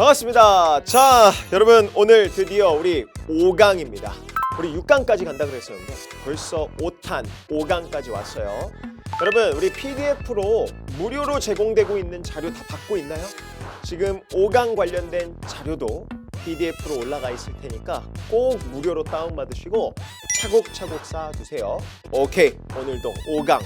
반갑습니다. 자, 여러분 오늘 드디어 우리 5강입니다. 우리 6강까지 간다 그랬었는데 벌써 5탄 5강까지 왔어요. 여러분 우리 PDF로 무료로 제공되고 있는 자료 다 받고 있나요? 지금 5강 관련된 자료도 PDF로 올라가 있을 테니까 꼭 무료로 다운받으시고 차곡차곡 쌓아두세요. 오케이, 오늘도 5강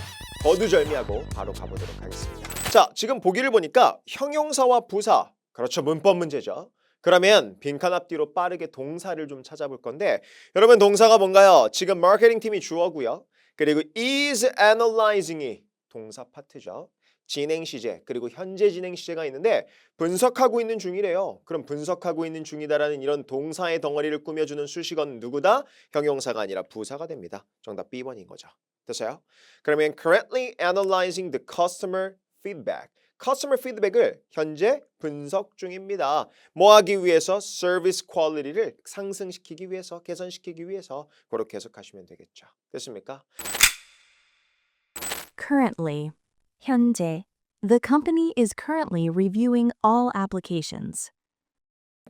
거두절미하고 바로 가보도록 하겠습니다. 자, 지금 보기를 보니까 형용사와 부사, 그렇죠, 문법 문제죠. 그러면 빈칸 앞뒤로 빠르게 동사를 좀 찾아볼 건데, 여러분 동사가 뭔가요? 지금 마케팅 팀이 주어고요. 그리고 is analyzing이 동사 파트죠. 진행 시제, 그리고 현재 진행 시제가 있는데 분석하고 있는 중이래요. 그럼 분석하고 있는 중이다라는 이런 동사의 덩어리를 꾸며주는 수식어는 누구다? 형용사가 아니라 부사가 됩니다. 정답 B번인 거죠. 됐어요? 그러면 currently analyzing the customer feedback. customer feedback을 현재 분석 중입니다. 뭐 하기 위해서? 서비스 퀄리티를 상승시키기 위해서, 개선시키기 위해서. 그렇게 해석하시면 되겠죠. 됐습니까? Currently. 현재. The company is currently reviewing all applications.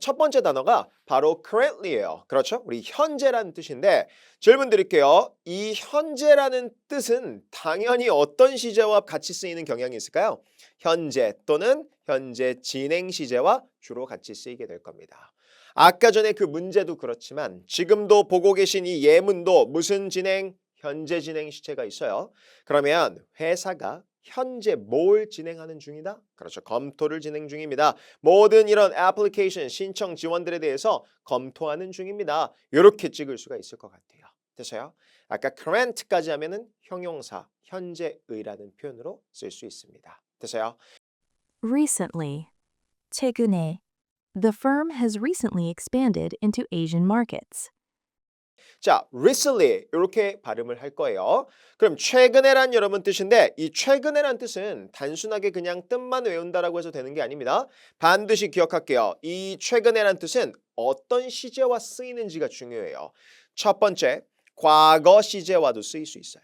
첫 번째 단어가 바로 currently예요. 그렇죠? 우리 현재라는 뜻인데 질문 드릴게요. 이 현재라는 뜻은 당연히 어떤 시제와 같이 쓰이는 경향이 있을까요? 현재 또는 현재 진행 시제와 주로 같이 쓰이게 될 겁니다. 아까 전에 그 문제도 그렇지만 지금도 보고 계신 이 예문도 무슨 진행? 현재 진행 시제가 있어요. 그러면 회사가 현재 뭘 진행하는 중이다? 그렇죠. 검토를 진행 중입니다. 모든 이런 애플리케이션 신청 지원들에 대해서 검토하는 중입니다. 이렇게 찍을 수가 있을 것 같아요. 됐어요? 아까 current까지 하면은 형용사 현재의라는 표현으로 쓸 수 있습니다. 됐어요? Recently. 최근에. The firm has recently expanded into Asian markets. 자, recently 이렇게 발음을 할 거예요. 그럼 최근에란 여러분 뜻인데 이 최근에란 뜻은 단순하게 그냥 뜻만 외운다라고 해서 되는 게 아닙니다. 반드시 기억할게요. 이 최근에란 뜻은 어떤 시제와 쓰이는지가 중요해요. 첫 번째, 과거 시제와도 쓰일 수 있어요.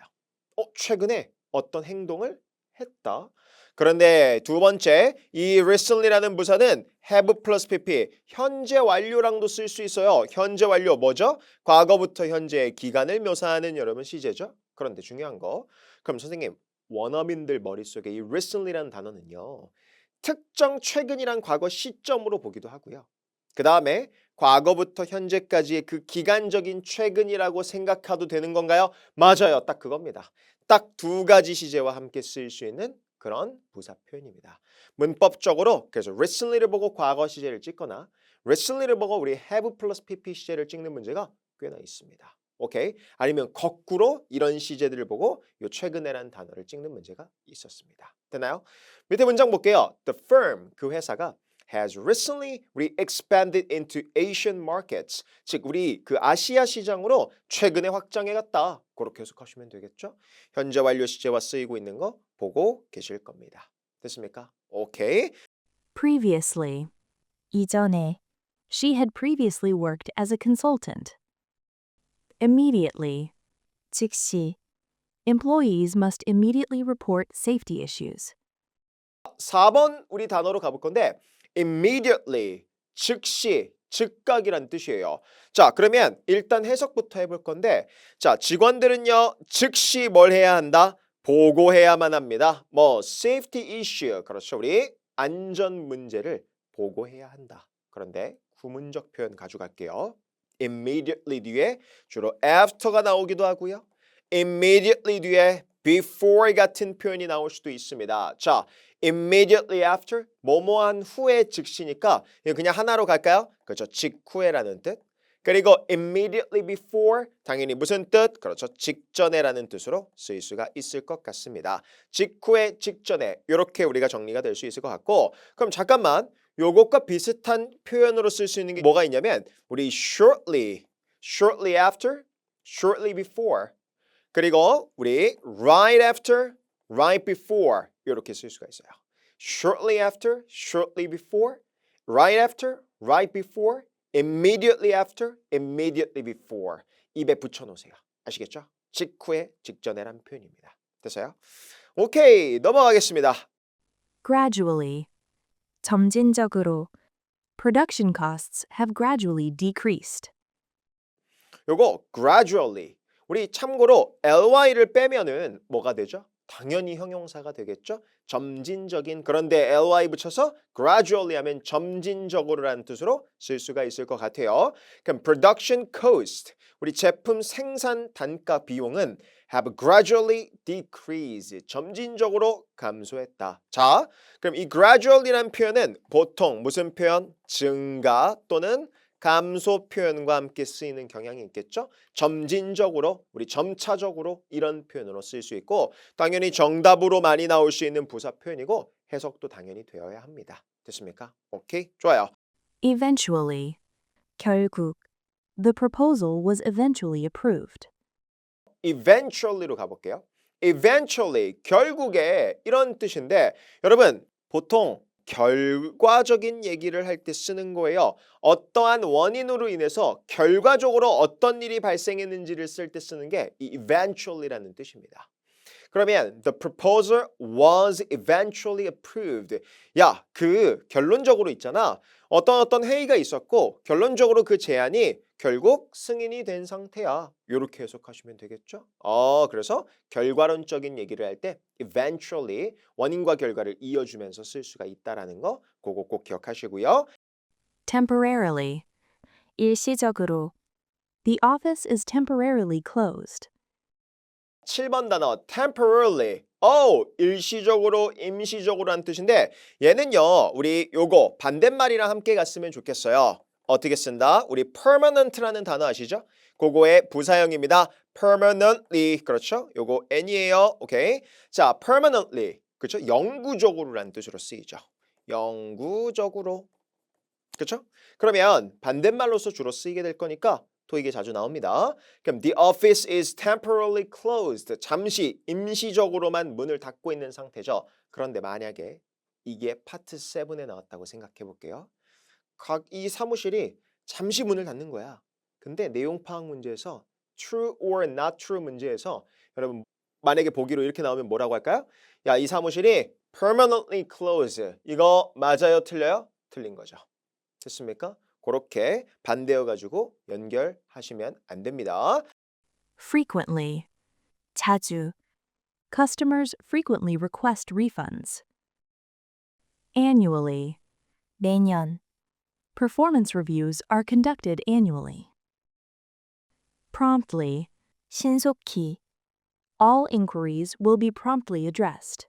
최근에 어떤 행동을 했다. 그런데 두 번째, 이 recently라는 부사는 have plus pp, 현재 완료랑도 쓸 수 있어요. 현재 완료 뭐죠? 과거부터 현재의 기간을 묘사하는 여러분 시제죠. 그런데 중요한 거, 그럼 선생님 원어민들 머릿속에 이 recently라는 단어는요, 특정 최근이란 과거 시점으로 보기도 하고요. 그 다음에 과거부터 현재까지의 그 기간적인 최근이라고 생각해도 되는 건가요? 맞아요. 딱 그겁니다. 딱 두 가지 시제와 함께 쓰일 수 있는 그런 부사 표현입니다. 문법적으로 그래서 recently를 보고 과거 시제를 찍거나 recently를 보고 우리 have plus pp 시제를 찍는 문제가 꽤나 있습니다. 오케이? 아니면 거꾸로 이런 시제들을 보고 요 최근에라는 단어를 찍는 문제가 있었습니다. 되나요? 밑에 문장 볼게요. The firm, 그 회사가 has recently re-expanded into Asian markets. 즉 우리 그 아시아 시장으로 최근에 확장해 갔다. 그렇게 해석하시면 되겠죠? 현재 완료 시제와 쓰이고 있는 거 보고 계실 겁니다. 됐습니까? 오케이. Previously. 이전에. She had previously worked as a consultant. Immediately. 즉시. Employees must immediately report safety issues. 4번 우리 단어로 가볼 건데 immediately, 즉시, 즉각이란 뜻이에요. 자, 그러면 일단 해석부터 해볼 건데 자, 직원들은요 즉시 뭘 해야 한다? 보고해야만 합니다. 뭐 safety issue, 그렇죠. 우리 안전 문제를 보고해야 한다. 그런데 구문적 표현 가져갈게요. immediately 뒤에 주로 after가 나오기도 하고요. immediately 뒤에 before 같은 표현이 나올 수도 있습니다. 자, immediately after, 뭐뭐한 후에 즉시니까 그냥 하나로 갈까요? 그렇죠. 직후에라는 뜻. 그리고 immediately before, 당연히 무슨 뜻? 그렇죠. 직전에라는 뜻으로 쓰일 수가 있을 것 같습니다. 직후에, 직전에 이렇게 우리가 정리가 될 수 있을 것 같고, 그럼 잠깐만 요것과 비슷한 표현으로 쓸 수 있는 게 뭐가 있냐면 우리 shortly, shortly after, shortly before, 그리고 우리 right after, right before 이렇게 쓸 수가 있어요. shortly after, shortly before, right after, right before, immediately after, immediately before. 입에 붙여놓으세요. 아시겠죠? 직후에, 직전에란 표현입니다. 됐어요? 오케이, 넘어가겠습니다. Gradually. 점진적으로. production costs have gradually decreased. 요거 gradually. 우리 참고로 ly를 빼면은 뭐가 되죠? 당연히 형용사가 되겠죠? 점진적인. 그런데 ly 붙여서 gradually 하면 점진적으로라는 뜻으로 쓸 수가 있을 것 같아요. 그럼 production cost. 우리 제품 생산 단가 비용은 have gradually decreased. 점진적으로 감소했다. 자, 그럼 이 gradually라는 표현은 보통 무슨 표현? 증가 또는 감소 표현과 함께 쓰이는 경향이 있겠죠. 점진적으로, 우리 점차적으로 이런 표현으로 쓸 수 있고 당연히 정답으로 많이 나올 수 있는 부사 표현이고 해석도 당연히 되어야 합니다. 됐습니까? 오케이, 좋아요. Eventually. 결국. The proposal was eventually approved. eventually로 가볼게요. eventually, 결국에 이런 뜻인데 여러분 보통 결과적인 얘기를 할 때 쓰는 거예요. 어떠한 원인으로 인해서 결과적으로 어떤 일이 발생했는지를 쓸 때 쓰는 게 이 eventually라는 뜻입니다. 그러면 the proposal was eventually approved. 야, 그 결론적으로 있잖아. 어떤 회의가 있었고 결론적으로 그 제안이 결국 승인이 된 상태야. 이렇게 해석하시면 되겠죠? 그래서 결과론적인 얘기를 할 때 eventually 원인과 결과를 이어주면서 쓸 수가 있다라는 거 그거 꼭 기억하시고요. Temporarily. 일시적으로. The office is temporarily closed. 7번 단어 temporarily. 일시적으로, 임시적으로 한 뜻인데 얘는요. 우리 요거 반대말이랑 함께 갔으면 좋겠어요. 어떻게 쓴다? 우리 permanent라는 단어 아시죠? 그거의 부사형입니다. permanently. 그렇죠? 요거 n이에요. 오케이. 자, permanently. 그렇죠? 영구적으로라는 뜻으로 쓰이죠. 영구적으로. 그렇죠? 그러면 반대말로서 주로 쓰이게 될 거니까 토익에 자주 나옵니다. 그럼 the office is temporarily closed. 잠시 임시적으로만 문을 닫고 있는 상태죠. 그런데 만약에 이게 파트 7에 나왔다고 생각해 볼게요. 이 사무실이 잠시 문을 닫는 거야. 근데 내용 파악 문제에서 true or not true 문제에서 여러분 만약에 보기로 이렇게 나오면 뭐라고 할까요? 야, 이 사무실이 permanently closed. 이거 맞아요? 틀려요? 틀린 거죠. 됐습니까? 그렇게 반대여가지고 연결하시면 안 됩니다. Frequently. 자주. Customers frequently request refunds. Annually. 매년. Performance reviews are conducted annually. Promptly. 신속히. All inquiries will be promptly addressed.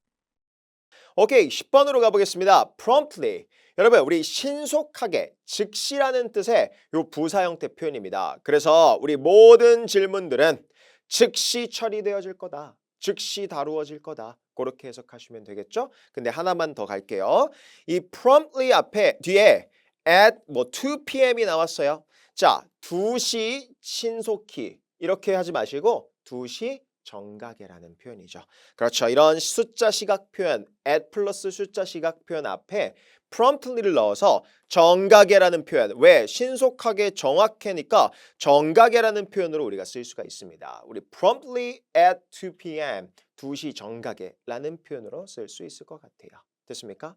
오케이, 10번으로 가보겠습니다. promptly. 여러분, 우리 신속하게, 즉시라는 뜻의 요 부사 형태 표현입니다. 그래서 우리 모든 질문들은 즉시 처리되어질 거다. 즉시 다루어질 거다. 그렇게 해석하시면 되겠죠? 근데 하나만 더 갈게요. 이 promptly 앞에 뒤에 at 2pm이 나왔어요. 자, 2시 신속히 이렇게 하지 마시고 2시 정각이라는 표현이죠. 그렇죠. 이런 숫자 시각 표현, at 플러스 숫자 시각 표현 앞에 promptly를 넣어서 정각이라는 표현. 왜? 신속하게 정확하니까 정각이라는 표현으로 우리가 쓸 수가 있습니다. 우리 promptly at 2 p.m. 2시 정각에라는 표현으로 쓸 수 있을 것 같아요. 됐습니까?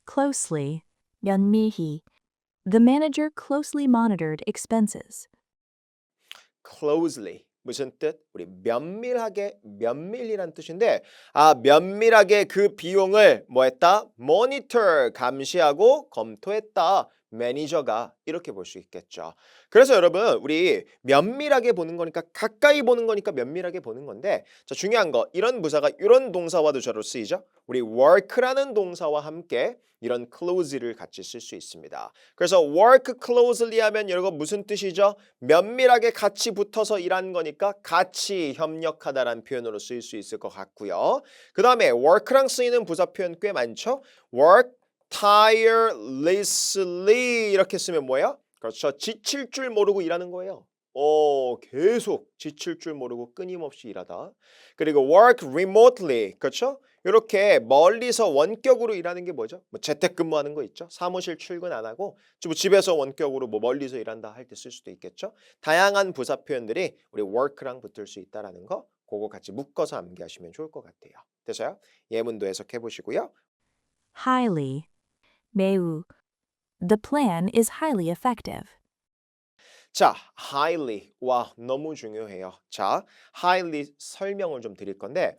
Closely. 면밀히. The manager closely monitored expenses. closely. 무슨 뜻? 우리 면밀하게, 면밀히란 뜻인데 면밀하게 그 비용을 뭐 했다? monitor, 감시하고 검토했다. 매니저가 이렇게 볼 수 있겠죠. 그래서 여러분 우리 면밀하게 보는 거니까 가까이 보는 거니까 면밀하게 보는 건데 자, 중요한 거 이런 부사가 이런 동사와도 저로 쓰이죠. 우리 work라는 동사와 함께 이런 close를 같이 쓸 수 있습니다. 그래서 work closely 하면 여러분 무슨 뜻이죠? 면밀하게 같이 붙어서 일하는 거니까 같이 협력하다라는 표현으로 쓰일 수 있을 것 같고요. 그 다음에 work랑 쓰이는 부사 표현 꽤 많죠. work tirelessly 이렇게 쓰면 뭐예요? 그렇죠. 지칠 줄 모르고 일하는 거예요. 계속 지칠 줄 모르고 끊임없이 일하다. 그리고 work remotely. 그렇죠? 이렇게 멀리서 원격으로 일하는 게 뭐죠? 재택근무하는 거 있죠? 사무실 출근 안 하고 집에서 원격으로 멀리서 일한다 할 때 쓸 수도 있겠죠? 다양한 부사 표현들이 우리 work랑 붙을 수 있다라는 거 그거 같이 묶어서 암기하시면 좋을 것 같아요. 돼서요? 예문도 해석해 보시고요. Highly. 매우. The plan is highly effective. 자, highly. 와, 너무 중요해요. 자, highly 설명을 좀 드릴 건데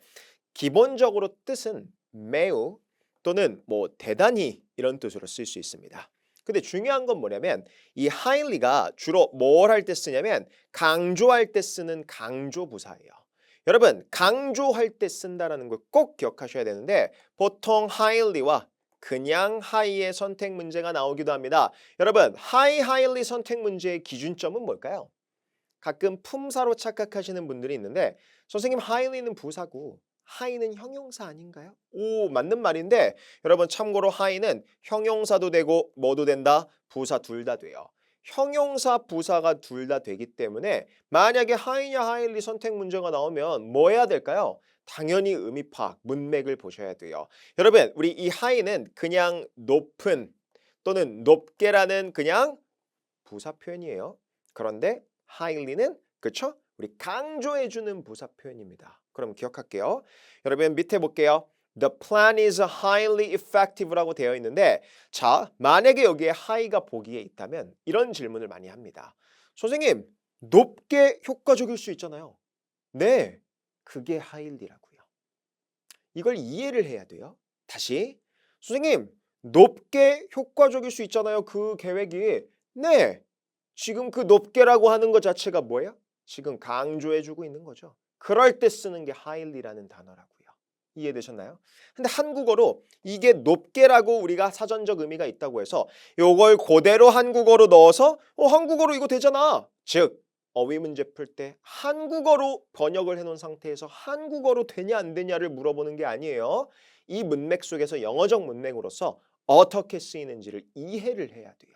기본적으로 뜻은 매우 또는 뭐 대단히 이런 뜻으로 쓸 수 있습니다. 근데 중요한 건 뭐냐면 이 highly가 주로 뭘 할 때 쓰냐면 강조할 때 쓰는 강조 부사예요. 여러분, 강조할 때 쓴다라는 걸 꼭 기억하셔야 되는데 보통 highly와 그냥 high의 선택 문제가 나오기도 합니다. 여러분, highly 선택 문제의 기준점은 뭘까요? 가끔 품사로 착각하시는 분들이 있는데 선생님 highly는 부사고 high는 형용사 아닌가요? 오, 맞는 말인데 여러분 참고로 high는 형용사도 되고 뭐도 된다? 부사 둘 다 돼요. 형용사, 부사가 둘 다 되기 때문에 만약에 high냐 highly 선택 문제가 나오면 뭐 해야 될까요? 당연히 의미 파악, 문맥을 보셔야 돼요. 여러분, 우리 이 high는 그냥 높은 또는 높게라는 그냥 부사 표현이에요. 그런데 highly는 그쵸? 우리 강조해주는 부사 표현입니다. 그럼 기억할게요. 여러분 밑에 볼게요. The plan is highly effective라고 되어 있는데 자, 만약에 여기에 high가 보기에 있다면 이런 질문을 많이 합니다. 선생님, 높게 효과적일 수 있잖아요. 네, 그게 highly라고요. 이걸 이해를 해야 돼요. 다시, 선생님, 높게 효과적일 수 있잖아요. 그 계획이. 네, 지금 그 높게라고 하는 것 자체가 뭐예요? 지금 강조해주고 있는 거죠. 그럴 때 쓰는 게 highly라는 단어라고요. 이해되셨나요? 근데 한국어로 이게 높게라고 우리가 사전적 의미가 있다고 해서 요걸 그대로 한국어로 넣어서 한국어로 이거 되잖아. 즉 어휘 문제 풀 때 한국어로 번역을 해놓은 상태에서 한국어로 되냐 안 되냐를 물어보는 게 아니에요. 이 문맥 속에서 영어적 문맥으로서 어떻게 쓰이는지를 이해를 해야 돼요.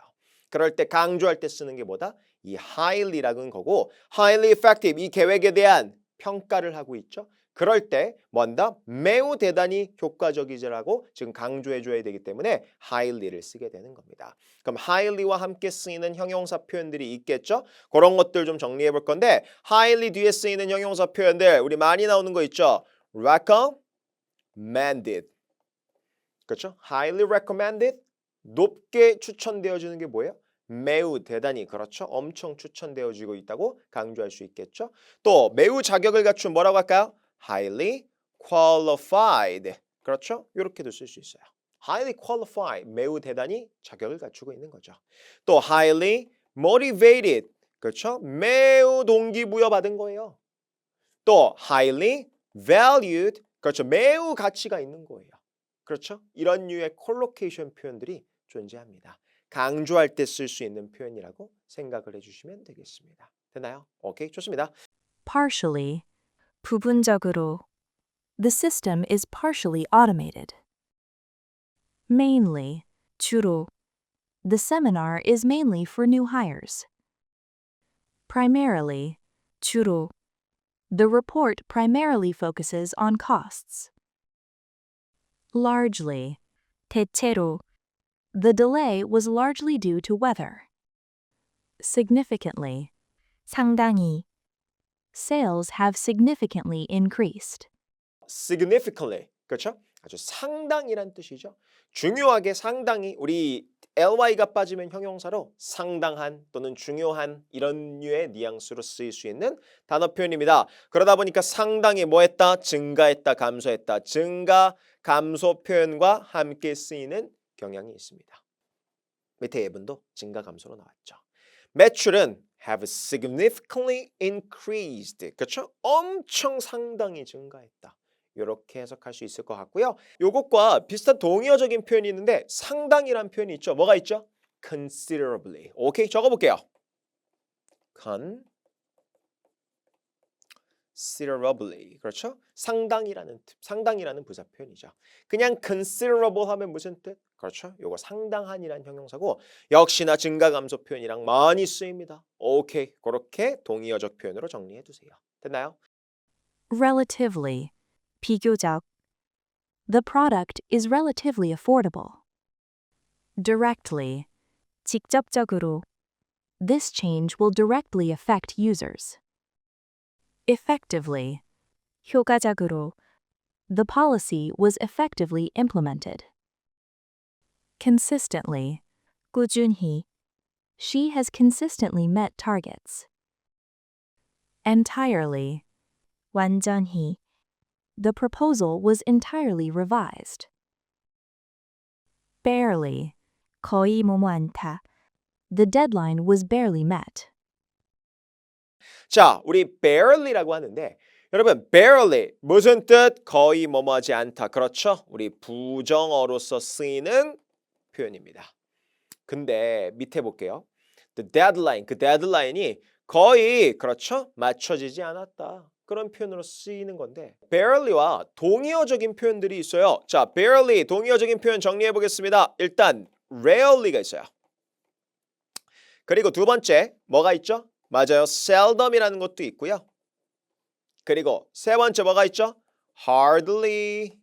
그럴 때 강조할 때 쓰는 게 뭐다? 이 highly라는 거고 highly effective 이 계획에 대한 평가를 하고 있죠. 그럴 때 뭔다? 매우 대단히 효과적이지라고 지금 강조해줘야 되기 때문에 highly를 쓰게 되는 겁니다. 그럼 highly와 함께 쓰이는 형용사 표현들이 있겠죠? 그런 것들 좀 정리해 볼 건데 highly 뒤에 쓰이는 형용사 표현들 우리 많이 나오는 거 있죠? recommended 그렇죠? highly recommended 높게 추천되어지는 게 뭐예요? 매우 대단히 그렇죠? 엄청 추천되어지고 있다고 강조할 수 있겠죠? 또 매우 자격을 갖춘 뭐라고 할까요? highly qualified 그렇죠? 이렇게도 쓸 수 있어요. highly qualified 매우 대단히 자격을 갖추고 있는 거죠. 또 highly motivated 그렇죠? 매우 동기부여 받은 거예요. 또 highly valued 그렇죠? 매우 가치가 있는 거예요. 그렇죠? 이런 류의 콜로케이션 표현들이 존재합니다. 강조할 때 쓸 수 있는 표현이라고 생각을 해주시면 되겠습니다. 되나요? 오케이, 좋습니다. Partially. 부분적으로. The system is partially automated. Mainly. 주로. The seminar is mainly for new hires. Primarily. 주로. The report primarily focuses on costs. Largely. 대체로. The delay was largely due to weather. Significantly. 상당히. Sales have significantly increased. significantly 그렇죠? 아주 상당이란 뜻이죠. 중요하게 상당히 우리 ly가 빠지면 형용사로 상당한 또는 중요한 이런 류의 뉘앙스로 쓰일 수 있는 단어 표현입니다. 그러다 보니까 상당히 뭐 했다? 증가했다, 감소했다. 증가, 감소 표현과 함께 쓰이는 경향이 있습니다. 밑에 예문도 증가, 감소로 나왔죠. 매출은 have significantly increased. 그렇죠? 엄청 상당히 증가했다. 이렇게 해석할 수 있을 것 같고요. 요것과 비슷한 동의어적인 표현이 있는데 상당이란 표현이 있죠. 뭐가 있죠? considerably. 오케이, 적어볼게요. considerably. 그렇죠? 상당이라는 부사 표현이죠. 그냥 considerable 하면 무슨 뜻? 그렇죠? 요거 상당한이라는 형용사고 역시나 증가 감소 표현이랑 많이 쓰입니다. 오케이, 그렇게 동의어적 표현으로 정리해 두세요. 됐나요? Relatively. 비교적. The product is relatively affordable. Directly. 직접적으로. This change will directly affect users. Effectively. 효과적으로. The policy was effectively implemented. Consistently. 꾸준히. She has consistently met targets. Entirely. 완전히. The proposal was entirely revised. Barely. 거의 뭐뭐 않다. The deadline was barely met. 자, 우리 barely라고 하는데 여러분 barely 무슨 뜻? 거의 뭐뭐하지 않다. 그렇죠? 우리 부정어로서 쓰이는 표현입니다. 근데 밑에 볼게요. The deadline, 그 데드라인이 거의 그렇죠? 맞춰지지 않았다. 그런 표현으로 쓰이는 건데 barely와 동의어적인 표현들이 있어요. 자, barely 동의어적인 표현 정리해 보겠습니다. 일단 rarely가 있어요. 그리고 두 번째 뭐가 있죠? 맞아요. seldom이라는 것도 있고요. 그리고 세 번째 뭐가 있죠? hardly.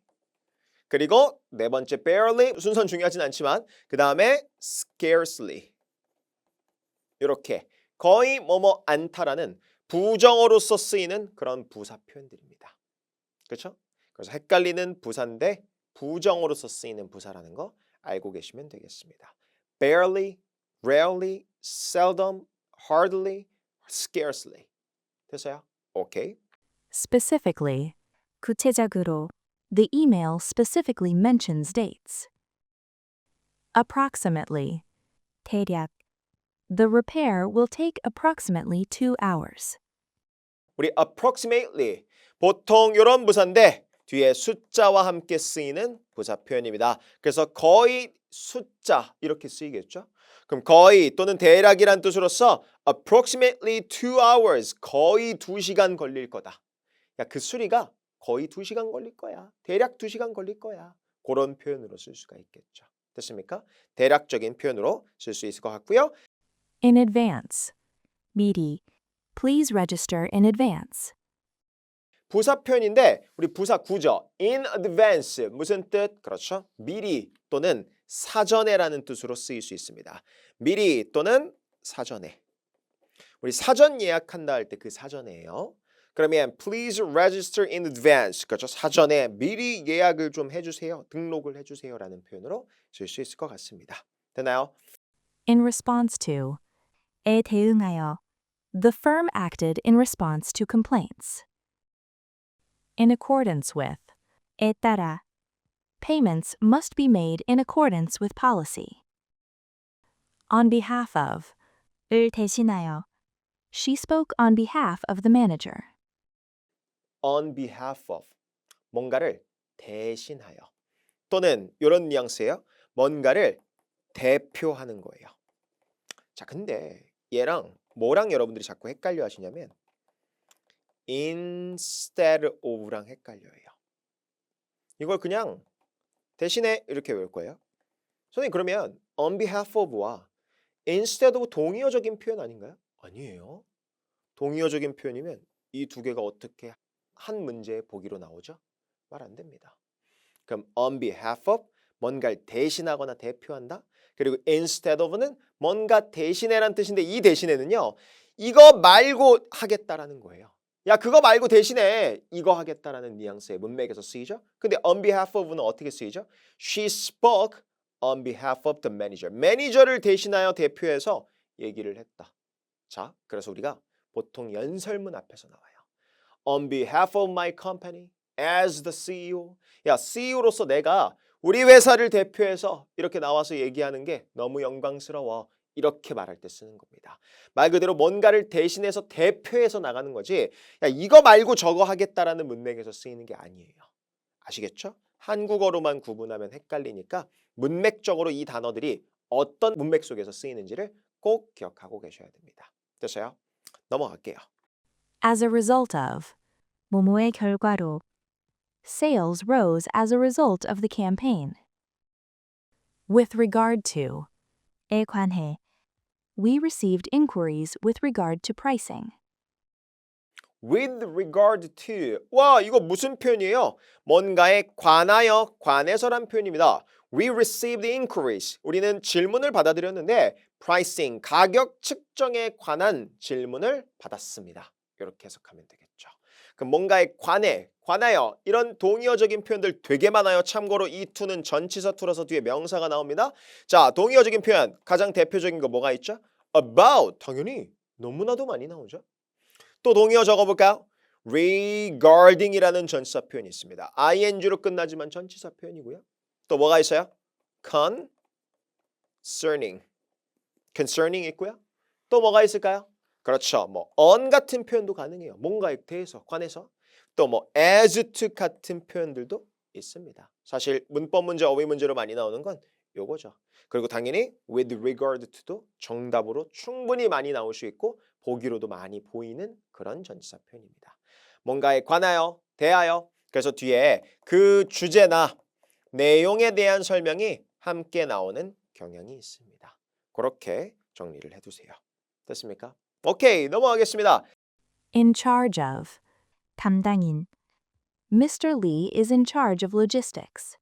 그리고 네 번째 barely 순서는 중요하진 않지만 그 다음에 scarcely. 이렇게 거의 뭐뭐 않다라는 부정어로서 쓰이는 그런 부사 표현들입니다. 그렇죠? 그래서 헷갈리는 부사인데 부정어로서 쓰이는 부사라는 거 알고 계시면 되겠습니다. barely, rarely, seldom, hardly, scarcely. 됐어요? 오케이. Specifically. 구체적으로. The email specifically mentions dates. Approximately. 대략. The repair will take approximately 2 hours. 우리 approximately 보통 이런 부사인데 뒤에 숫자와 함께 쓰이는 부사 표현입니다. 그래서 거의 숫자 이렇게 쓰이겠죠? 그럼 거의 또는 대략이란 뜻으로서 approximately 2 hours 거의 2시간 걸릴 거다. 야, 그 수리가 거의 2시간 걸릴 거야. 대략 2시간 걸릴 거야. 그런 표현으로 쓸 수가 있겠죠. 됐습니까? 대략적인 표현으로 쓸 수 있을 것 같고요. In advance. 미리. Please register in advance. 부사 표현인데 우리 부사 구조 in advance 무슨 뜻? 그렇죠? 미리 또는 사전에라는 뜻으로 쓰일 수 있습니다. 미리 또는 사전에. 우리 사전 예약한다 할 때 그 사전에요. 그러면 please register in advance. 그렇죠? 사전에 미리 예약을 좀 해주세요. 등록을 해주세요라는 표현으로 쓸 수 있을 것 같습니다. 됐나요? In response to. 에 대응하여. The firm acted in response to complaints. In accordance with. 에 따라. Payments must be made in accordance with policy. On behalf of. 을 대신하여. She spoke on behalf of the manager. on behalf of 뭔가를 대신하여 또는 이런 뉘앙스예요. 뭔가를 대표하는 거예요. 자, 근데 얘랑 뭐랑 여러분들이 자꾸 헷갈려 하시냐면 instead of랑 헷갈려요. 이걸 그냥 대신에 이렇게 외울 거예요. 선생님 그러면 on behalf of와 instead of 동의어적인 표현 아닌가요? 아니에요. 동의어적인 표현이면 이 두 개가 어떻게 한 문제의 보기로 나오죠? 말 안 됩니다. 그럼 on behalf of 뭔가를 대신하거나 대표한다. 그리고 instead of는 뭔가 대신해란 뜻인데 이 대신에는요. 이거 말고 하겠다라는 거예요. 야 그거 말고 대신에 이거 하겠다라는 뉘앙스의 문맥에서 쓰이죠. 근데 on behalf of는 어떻게 쓰이죠? She spoke on behalf of the manager. 매니저를 대신하여 대표해서 얘기를 했다. 자, 그래서 우리가 보통 연설문 앞에서 나와요. On behalf of my company, as the CEO. 야, CEO로서 내가 우리 회사를 대표해서 이렇게 나와서 얘기하는 게 너무 영광스러워. 이렇게 말할 때 쓰는 겁니다. 말 그대로 뭔가를 대신해서 대표해서 나가는 거지. 야, 이거 말고 저거 하겠다라는 문맥에서 쓰이는 게 아니에요. 아시겠죠? 한국어로만 구분하면 헷갈리니까 문맥적으로 이 단어들이 어떤 문맥 속에서 쓰이는지를 꼭 기억하고 계셔야 됩니다. 됐어요? 넘어갈게요. As a result of. 뭐뭐의 결과로. Sales rose as a result of the campaign. With regard to. 에 관해. We received inquiries with regard to pricing. With regard to. 와, 이거 무슨 표현이에요? 뭔가에 관하여, 관해서란 표현입니다. We received inquiries. 우리는 질문을 받아들였는데 pricing, 가격 측정에 관한 질문을 받았습니다. 이렇게 해석하면 되겠죠. 그럼 뭔가에 관하여 이런 동의어적인 표현들 되게 많아요. 참고로 이 to는 전치사 to라서 뒤에 명사가 나옵니다. 자, 동의어적인 표현 가장 대표적인 거 뭐가 있죠? about 당연히 너무나도 많이 나오죠. 또 동의어 적어볼까요? regarding이라는 전치사 표현이 있습니다. ing로 끝나지만 전치사 표현이고요. 또 뭐가 있어요? concerning 있고요. 또 뭐가 있을까요? 그렇죠. 뭐 on 같은 표현도 가능해요. 뭔가에 대해서 관해서. 또 뭐 as to 같은 표현들도 있습니다. 사실 문법 문제, 어휘 문제로 많이 나오는 건 요거죠. 그리고 당연히 with regard to도 정답으로 충분히 많이 나올 수 있고 보기로도 많이 보이는 그런 전치사 표현입니다. 뭔가에 관하여, 대하여. 그래서 뒤에 그 주제나 내용에 대한 설명이 함께 나오는 경향이 있습니다. 그렇게 정리를 해두세요. 됐습니까? 오케이, 넘어가겠습니다. In charge of. 담당인. Mr. Lee is in charge of logistics.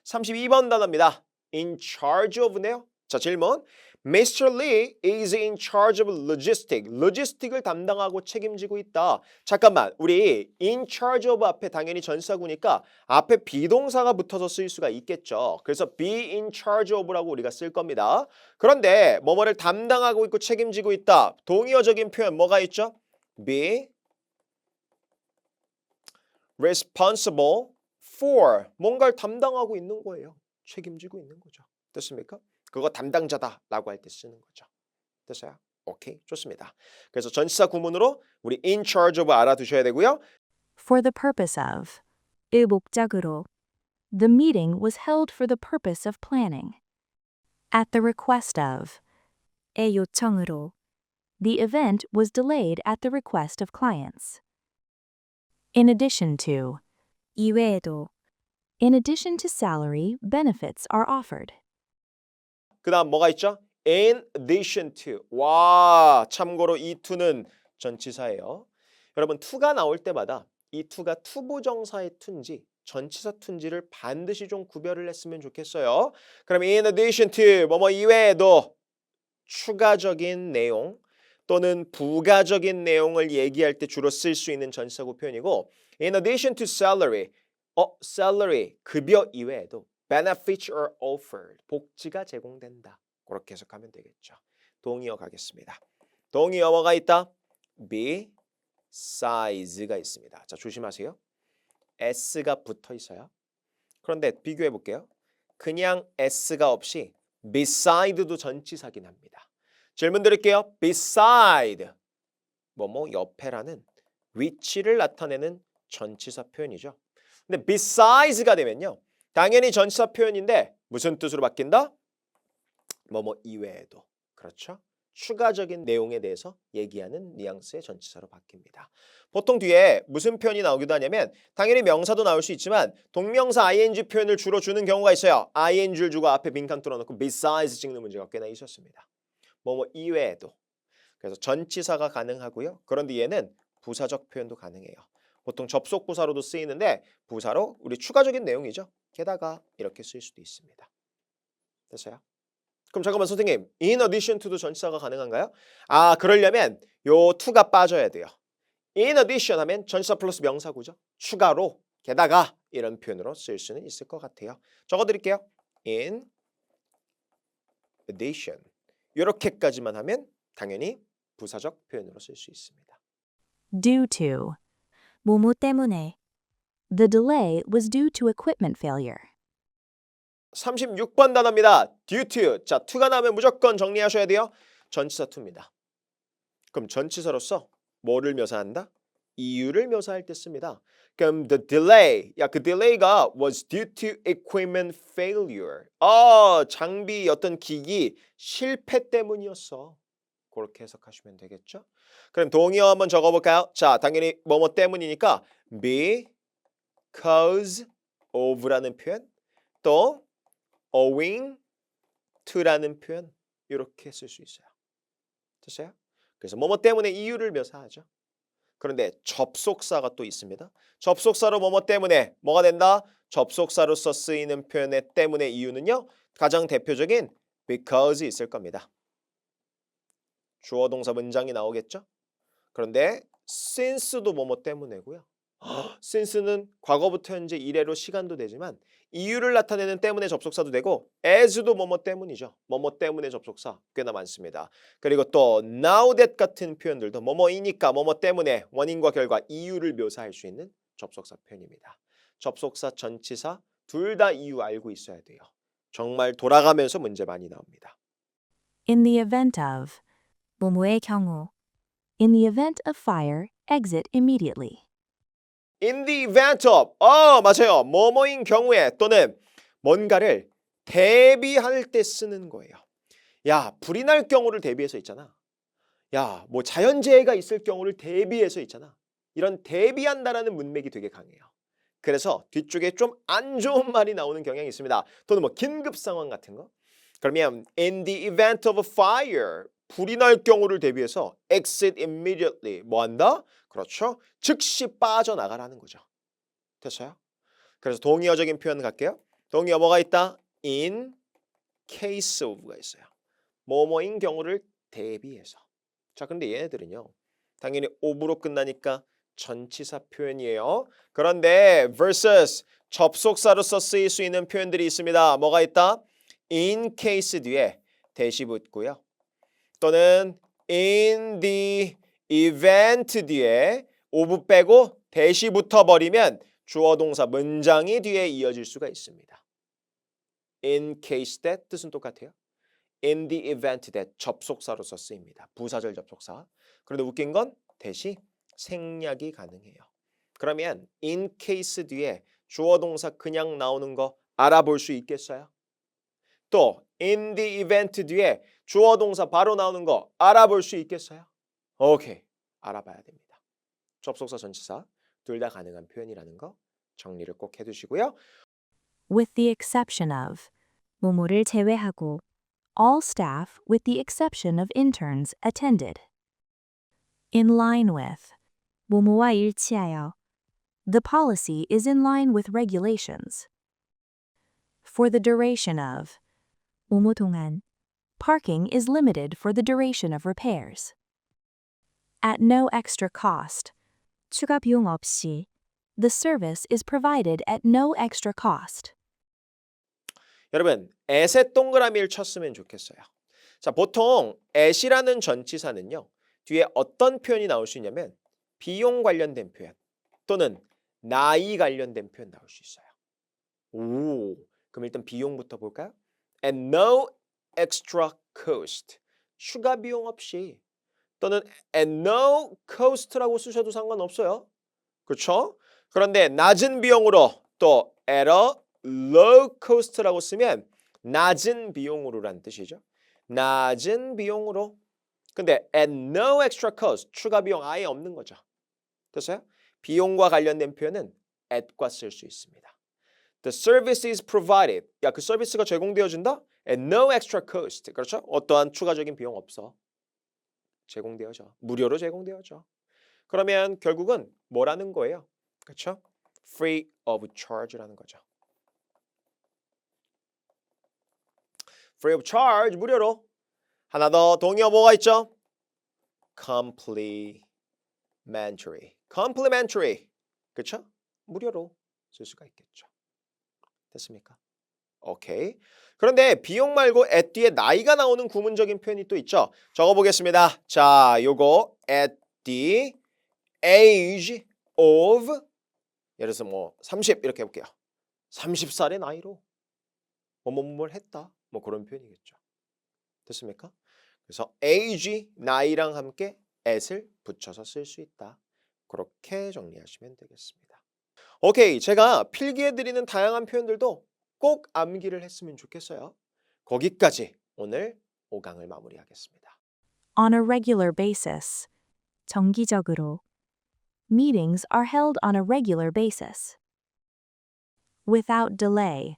32번 단어입니다. In charge of네요. 자, 질문. Mr. Lee is in charge of logistics. logistic을 담당하고 책임지고 있다. 잠깐만, 우리 in charge of 앞에 당연히 전사구니까 앞에 비동사가 붙어서 쓰일 수가 있겠죠. 그래서 be in charge of라고 우리가 쓸 겁니다. 그런데 뭐뭐를 담당하고 있고 책임지고 있다. 동의어적인 표현 뭐가 있죠? be responsible for 뭔가를 담당하고 있는 거예요. 책임지고 있는 거죠. 됐습니까? 그거 담당자다라고 할 때 쓰는 거죠. 됐어요? 오케이, 좋습니다. 그래서 전치사 구문으로 우리 in charge of 알아두셔야 되고요. For the purpose of. 의 목적으로. The meeting was held for the purpose of planning. At the request of. 의 요청으로. The event was delayed at the request of clients. In addition to. 이외에도. In addition to salary, benefits are offered. 그 다음 뭐가 있죠? In addition to. 와, 참고로 이 to는 전치사예요. 여러분 to가 나올 때마다 이 to가 투부정사의 to인지 전치사 to인지를 반드시 좀 구별을 했으면 좋겠어요. 그럼 in addition to 뭐뭐 이외에도 추가적인 내용 또는 부가적인 내용을 얘기할 때 주로 쓸 수 있는 전치사구 표현이고 in addition to salary, salary 급여 이외에도 benefits are offered, 복지가 제공된다. 그렇게 해석하면 되겠죠. 동의어 가겠습니다. 동의어 뭐가 있다? besides,가 있습니다. 자, 조심하세요. s가 붙어 있어요. 그런데 비교해 볼게요. 그냥 s가 없이 beside도 전치사긴 합니다. 질문 드릴게요. beside 뭐뭐 옆에라는 위치를 나타내는 전치사 표현이죠. 근데 besides가 되면요. 당연히 전치사 표현인데 무슨 뜻으로 바뀐다? 뭐뭐 이외에도. 그렇죠? 추가적인 내용에 대해서 얘기하는 뉘앙스의 전치사로 바뀝니다. 보통 뒤에 무슨 표현이 나오기도 하냐면 당연히 명사도 나올 수 있지만 동명사 ing 표현을 주로 주는 경우가 있어요. ing를 주고 앞에 빈칸 뚫어놓고 besides 찍는 문제가 꽤나 있었습니다. 뭐뭐 이외에도. 그래서 전치사가 가능하고요. 그런데 얘는 부사적 표현도 가능해요. 보통 접속 부사로도 쓰이는데 부사로 우리 추가적인 내용이죠. 게다가 이렇게 쓰일 수도 있습니다. 됐어요? 그럼 잠깐만 선생님, in addition to도 전치사가 가능한가요? 아, 그러려면 요 to가 빠져야 돼요. in addition 하면 전치사 플러스 명사구죠. 추가로, 게다가 이런 표현으로 쓸 수는 있을 것 같아요. 적어드릴게요. in addition. 이렇게까지만 하면 당연히 부사적 표현으로 쓸 수 있습니다. Due to. 뭐뭐 때문에. The delay was due to equipment failure. 36번 단어입니다. due to. 자, to가 나오면 무조건 정리하셔야 돼요. 전치사 to입니다. 그럼 전치사로서 뭐를 묘사한다? 이유를 묘사할 때 씁니다. 그럼 the delay. 야, 그 delay가 was due to equipment failure. 장비 어떤 기기 실패 때문이었어. 그렇게 해석하시면 되겠죠? 그럼 동의어 한번 적어볼까요? 자, 당연히 뭐뭐 때문이니까 because of라는 표현 또 owing to라는 표현 이렇게 쓸 수 있어요. 됐어요? 그래서 뭐뭐 때문에 이유를 묘사하죠. 그런데 접속사가 또 있습니다. 접속사로 뭐뭐 때문에 뭐가 된다? 접속사로서 쓰이는 표현의 때문에 이유는요. 가장 대표적인 because 있을 겁니다. 주어 동사 문장이 나오겠죠? 그런데 since도 뭐뭐 때문에고요. since는 과거부터 현재 이래로 시간도 되지만 이유를 나타내는 때문에 접속사도 되고 as도 뭐뭐 때문이죠. 뭐뭐 때문에 접속사 꽤나 많습니다. 그리고 또 now that 같은 표현들도 뭐뭐이니까 뭐뭐 때문에 원인과 결과 이유를 묘사할 수 있는 접속사 표현입니다. 접속사 전치사 둘 다 이유 알고 있어야 돼요. 정말 돌아가면서 문제 많이 나옵니다. In the event of 뭐뭐의 경우. In the event of fire, exit immediately. In the event of 맞아요. 뭐뭐인 경우에 또는 뭔가를 대비할 때 쓰는 거예요. 야, 불이 날 경우를 대비해서 있잖아. 야, 뭐 자연재해가 있을 경우를 대비해서 있잖아. 이런 대비한다라는 문맥이 되게 강해요. 그래서 뒤쪽에 좀 안 좋은 말이 나오는 경향이 있습니다. 또는 뭐 긴급 상황 같은 거. 그러면 in the event of a fire, 불이 날 경우를 대비해서 exit immediately, 뭐 한다? 그렇죠. 즉시 빠져나가라는 거죠. 됐어요? 그래서 동의어적인 표현 갈게요. 동의어 뭐가 있다? in case of가 있어요. 뭐뭐인 경우를 대비해서. 자, 근데 얘네들은요. 당연히 of로 끝나니까 전치사 표현이에요. 그런데 versus 접속사로서 쓰일 수 있는 표현들이 있습니다. 뭐가 있다? in case 뒤에 대시 붙고요. 또는 in the event 뒤에 of 빼고 대시 붙어버리면 주어 동사 문장이 뒤에 이어질 수가 있습니다. in case that 뜻은 똑같아요. in the event that 접속사로서 쓰입니다. 부사절 접속사. 그런데 웃긴 건 대시 생략이 가능해요. 그러면 in case 뒤에 주어 동사 그냥 나오는 거 알아볼 수 있겠어요? 또 in the event 뒤에 주어 동사 바로 나오는 거 알아볼 수 있겠어요? 오케이. 알아봐야 됩니다. 접속사 전치사 둘 다 가능한 표현이라는 거 정리를 꼭 해두시고요. With the exception of 뭐뭐를 제외하고 all staff with the exception of interns attended. In line with 뭐뭐와 일치하여 the policy is in line with regulations. For the duration of 뭐뭐 동안 parking is limited for the duration of repairs. At no extra cost 추가 비용 없이 the service is provided at no extra cost. 여러분, at에 동그라미를 쳤으면 좋겠어요. 자, 보통 at이라는 전치사는요. 뒤에 어떤 표현이 나올 수 있냐면 비용 관련된 표현 또는 나이 관련된 표현 나올 수 있어요. 오, 그럼 일단 비용부터 볼까요? At no extra cost. 추가 비용 없이 또는 at no cost라고 쓰셔도 상관없어요. 그렇죠? 그런데 낮은 비용으로 또 at a low cost라고 쓰면 낮은 비용으로란 뜻이죠. 낮은 비용으로. 근데 at no extra cost, 추가 비용 아예 없는 거죠. 됐어요? 비용과 관련된 표현은 at과 쓸 수 있습니다. The service is provided. 야, 그 서비스가 제공되어진다? At no extra cost. 그렇죠? 어떠한 추가적인 비용 없어. 제공되어져. 무료로 제공되어져. 그러면 결국은 뭐라는 거예요? 그렇죠? Free of charge라는 거죠. Free of charge, 무료로. 하나 더 동의어 뭐가 있죠? Complimentary. Complimentary. 그렇죠? 무료로 쓸 수가 있겠죠. 됐습니까? 오케이. 그런데 비용 말고 at 뒤에 나이가 나오는 구문적인 표현이 또 있죠. 적어보겠습니다. 자, 요거 at the age of 예를 들어서 뭐 30 이렇게 해볼게요. 30살의 나이로 뭐뭐뭘 했다. 뭐 그런 표현이겠죠. 됐습니까? 그래서 age, 나이랑 함께 at을 붙여서 쓸 수 있다. 그렇게 정리하시면 되겠습니다. 오케이, 제가 필기해드리는 다양한 표현들도 꼭 암기를 했으면 좋겠어요. 거기까지 오늘 5강을 마무리하겠습니다. On a regular basis. 정기적으로. Meetings are held on a regular basis. Without delay.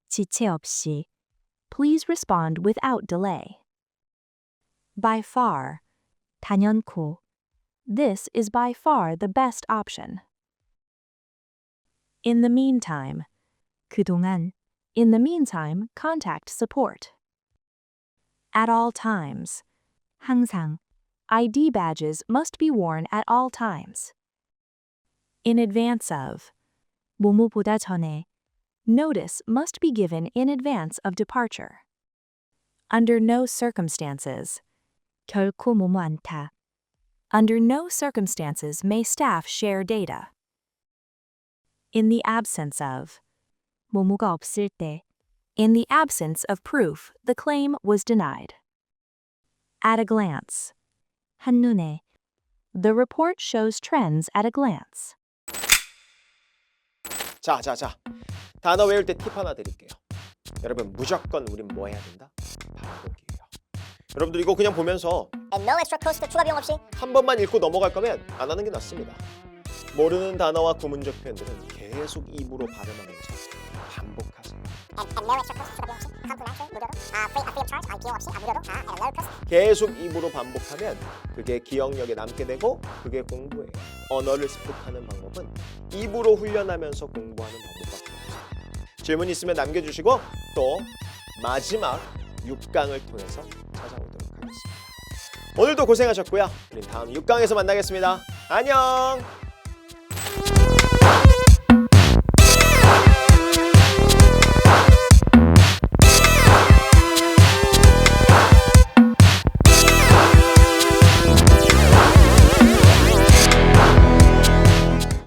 지체 없이. Please respond without delay. By far. 단연코. This is by far the best option. In the meantime. 그동안. In the meantime, contact support. At all times. 항상. ID badges must be worn at all times. In advance of. 뭐뭐보다 전에. Notice must be given in advance of departure. Under no circumstances. 결코 뭐뭐 않다. Under no circumstances may staff share data. In the absence of. 뭐뭐가 없을 때. In the absence of proof, the claim was denied. At a glance. 한눈에. The report shows trends at a glance. 자. 단어 외울 때 팁 하나 드릴게요. 여러분 무조건 우린 뭐 해야 된다? 반복이에요. 여러분들 이거 그냥 보면서 And no extra cost 추가 비용 없이 한 번만 읽고 넘어갈 거면 안 하는 게 낫습니다. 모르는 단어와 구문적 표현들은 계속 입으로 발음하면서 반복하세요. and no extra cost 추가 비용 없이 complimentary 무료로 free of charge 비용 없이 무료로 at a low cost 계속 입으로 반복하면 그게 기억력에 남게 되고 그게 공부예요. 언어를 습득하는 방법은 입으로 훈련하면서 공부하는 방법밖에 없어요. 질문 있으면 남겨주시고 또 마지막 6강을 통해서 찾아오도록 하겠습니다. 오늘도 고생하셨고요. 우린 다음 6강에서 만나겠습니다. 안녕!